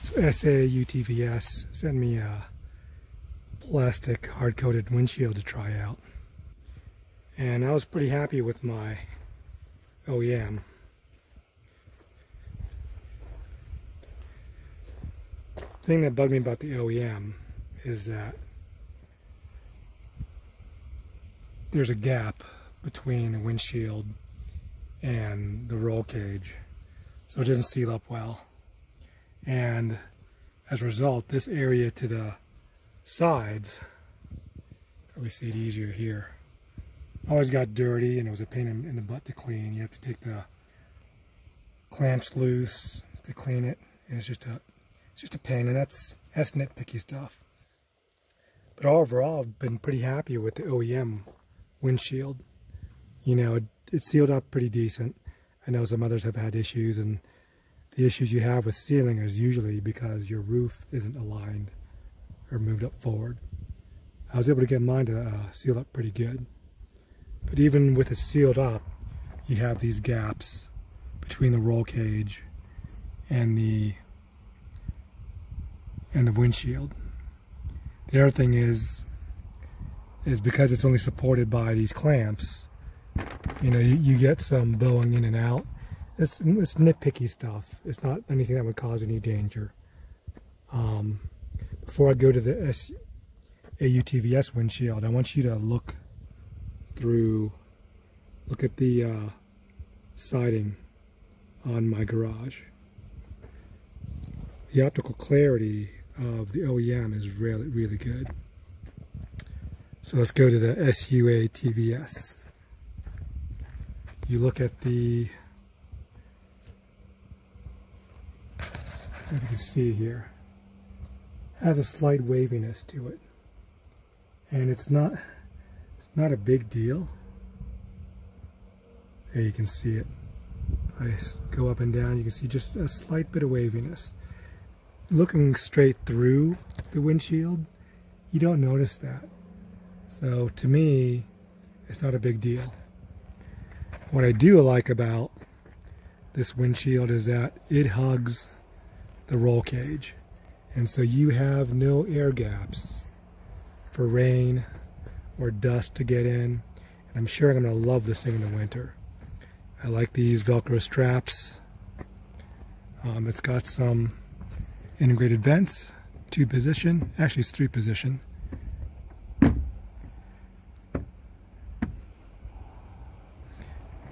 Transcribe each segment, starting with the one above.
So SAUTVS sent me a plastic hard-coated windshield to try out. And I was pretty happy with my OEM. The thing that bugged me about the OEM is that there's a gap between the windshield and the roll cage, so it doesn't seal up well. And as a result, this area to the sides, probably see it easier here, always got dirty, and it was a pain in the butt to clean. You have to take the clamps loose to clean it, and it's just a pain, and that's nitpicky stuff. But overall, I've been pretty happy with the OEM windshield. You know, it sealed up pretty decent. I know some others have had issues, and the issues you have with sealing is usually because your roof isn't aligned or moved up forward. I was able to get mine to seal up pretty good. But even with it sealed up, you have these gaps between the roll cage and the windshield. The other thing is because it's only supported by these clamps, you know, you get some bowing in and out. It's nitpicky stuff. It's not anything that would cause any danger. Before I go to the SAUTVS windshield, I want you to look at the siding on my garage. The optical clarity of the OEM is really, really good. So let's go to the SAUTVS. You look at the, if you can see it here, it has a slight waviness to it, and it's not a big deal. There you can see it. I go up and down, you can see just a slight bit of waviness. Looking straight through the windshield, you don't notice that. So to me, it's not a big deal. What I do like about this windshield is that it hugs the roll cage, and so you have no air gaps for rain or dust to get in. And I'm sure I'm going to love this thing in the winter. I like these Velcro straps. It's got some integrated vents, 2-position, actually it's 3-position.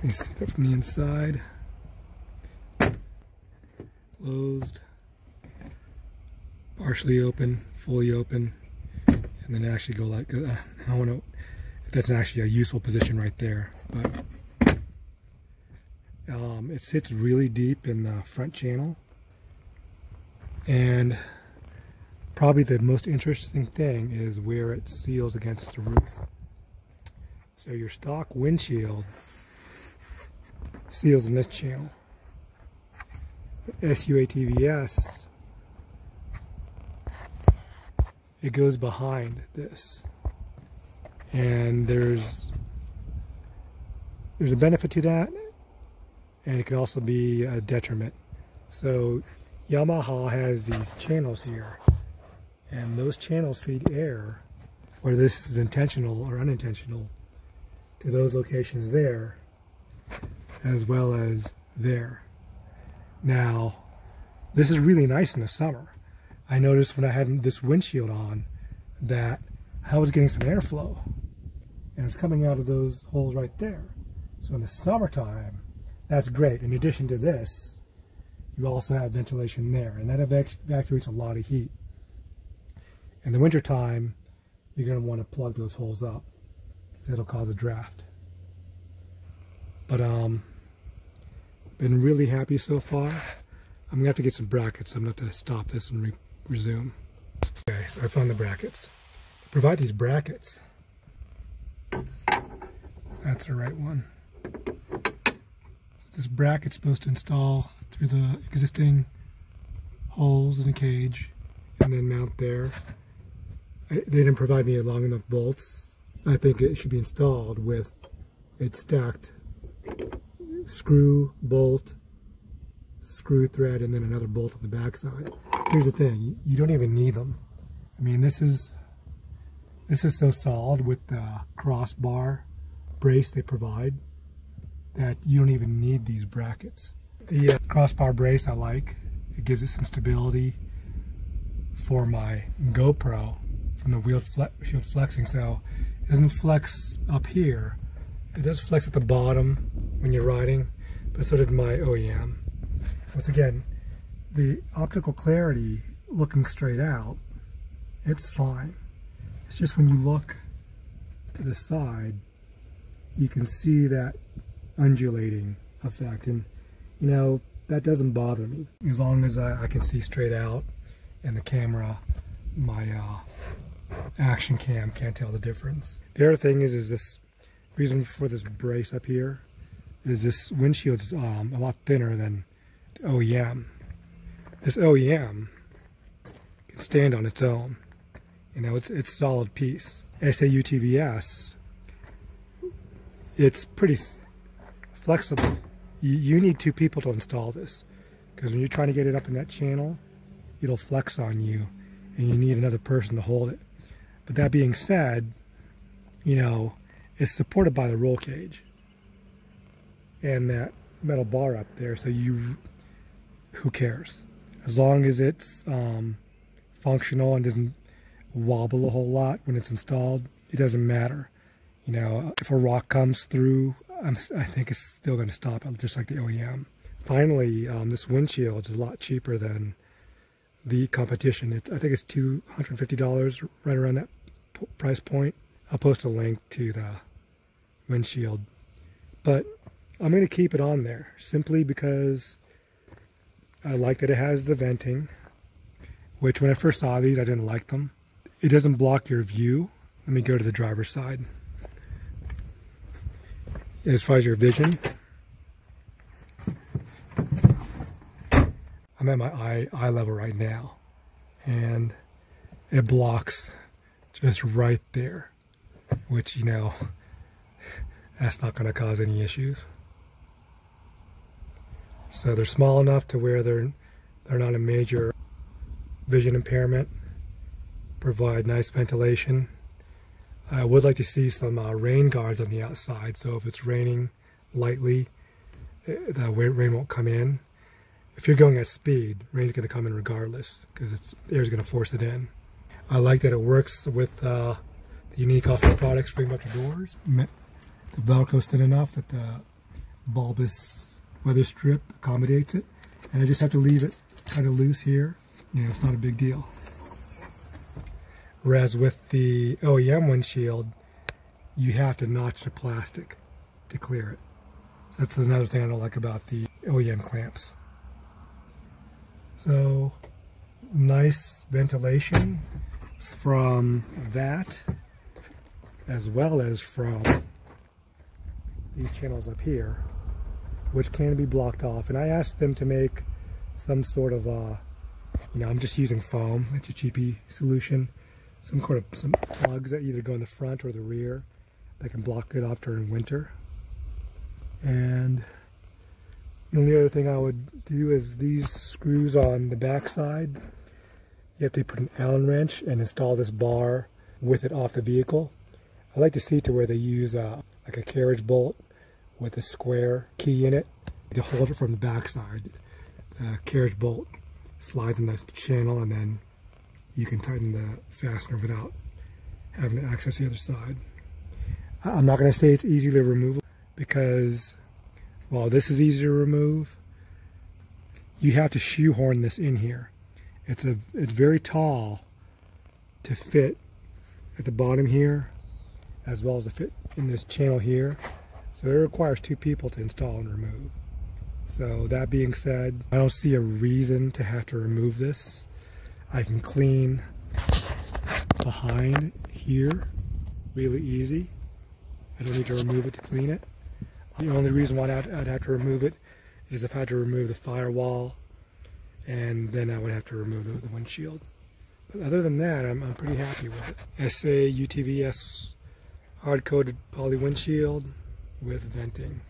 Let me see that from the inside. Closed, partially open, fully open, and then actually go like, I don't know if that's actually a useful position right there, but it sits really deep in the front channel. And probably the most interesting thing is where it seals against the roof. So your stock windshield seals in this channel. The SAUTVS, it goes behind this, and there's a benefit to that, and it can also be a detriment. So Yamaha has these channels here, and those channels feed air, whether this is intentional or unintentional, to those locations there as well as there. Now, this is really nice in the summer. I noticed when I had this windshield on that I was getting some airflow, and it's coming out of those holes right there. So in the summertime, that's great. In addition to this, you also have ventilation there, and that evacuates a lot of heat. In the wintertime, you're going to want to plug those holes up because it'll cause a draft. But been really happy so far. I'm going to have to get some brackets. I'm going to have to stop this and resume. Okay, so I found the brackets. To provide these brackets, that's the right one. So this bracket's supposed to install through the existing holes in the cage and then mount there. They didn't provide me long enough bolts. I think it should be installed with it stacked screw, bolt, screw thread and then another bolt on the backside. Here's the thing, you don't even need them. I mean, this is so solid with the crossbar brace they provide that you don't even need these brackets. The crossbar brace I like. It gives it some stability for my GoPro from the windshield flexing, so it doesn't flex up here. It does flex at the bottom when you're riding, but so did my OEM. Once again, the optical clarity looking straight out, it's fine. It's just when you look to the side, you can see that undulating effect, and you know, that doesn't bother me as long as I can see straight out and the camera, my action cam, can't tell the difference. The other thing is this reason for this brace up here is this windshield is a lot thinner than the OEM. This OEM can stand on its own. You know, it's a solid piece. SAUTVS, it's pretty flexible. You need two people to install this, because when you're trying to get it up in that channel, it'll flex on you and you need another person to hold it. But that being said, you know, it's supported by the roll cage and that metal bar up there, so who cares? As long as it's functional and doesn't wobble a whole lot when it's installed, it doesn't matter. You know, if a rock comes through, I think it's still going to stop it, just like the OEM. Finally, this windshield is a lot cheaper than the competition. I think it's $250, right around that price point. I'll post a link to the windshield. But I'm going to keep it on there simply because I like that it has the venting, which when I first saw these, I didn't like them. It doesn't block your view. Let me go to the driver's side. As far as your vision, I'm at my eye level right now, and it blocks just right there, which, you know, that's not going to cause any issues. So they're small enough to where they're not a major vision impairment, provide nice ventilation. I would like to see some rain guards on the outside, so if it's raining lightly, the rain won't come in. If you're going at speed, rain's going to come in regardless, because the air's going to force it in. I like that it works with the unique off-road products for much doors. The Velcro's thin enough that the bulbous weather strip accommodates it, and I just have to leave it kind of loose here. You know, it's not a big deal. Whereas with the OEM windshield, you have to notch the plastic to clear it. So that's another thing I don't like about the OEM clamps. So nice ventilation from that, as well as from these channels up here, which can be blocked off. And I asked them to make some sort of, you know, I'm just using foam. It's a cheapy solution. Some plugs that either go in the front or the rear that can block it off during winter. And the only other thing I would do is these screws on the back side. You have to put an Allen wrench and install this bar with it off the vehicle. I like to see to where they use like a carriage bolt with a square key in it to hold it from the back side. The carriage bolt slides in this channel, and then you can tighten the fastener without having to access the other side. I'm not going to say it's easily removable, because while this is easy to remove, you have to shoehorn this in here. It's very tall to fit at the bottom here, as well as to fit in this channel here. So it requires two people to install and remove. So that being said, I don't see a reason to have to remove this. I can clean behind here really easy. I don't need to remove it to clean it. The only reason why I'd have to remove it is if I had to remove the firewall, and then I would have to remove the windshield. But other than that, I'm pretty happy with it. SAUTVS hard-coated poly windshield with venting.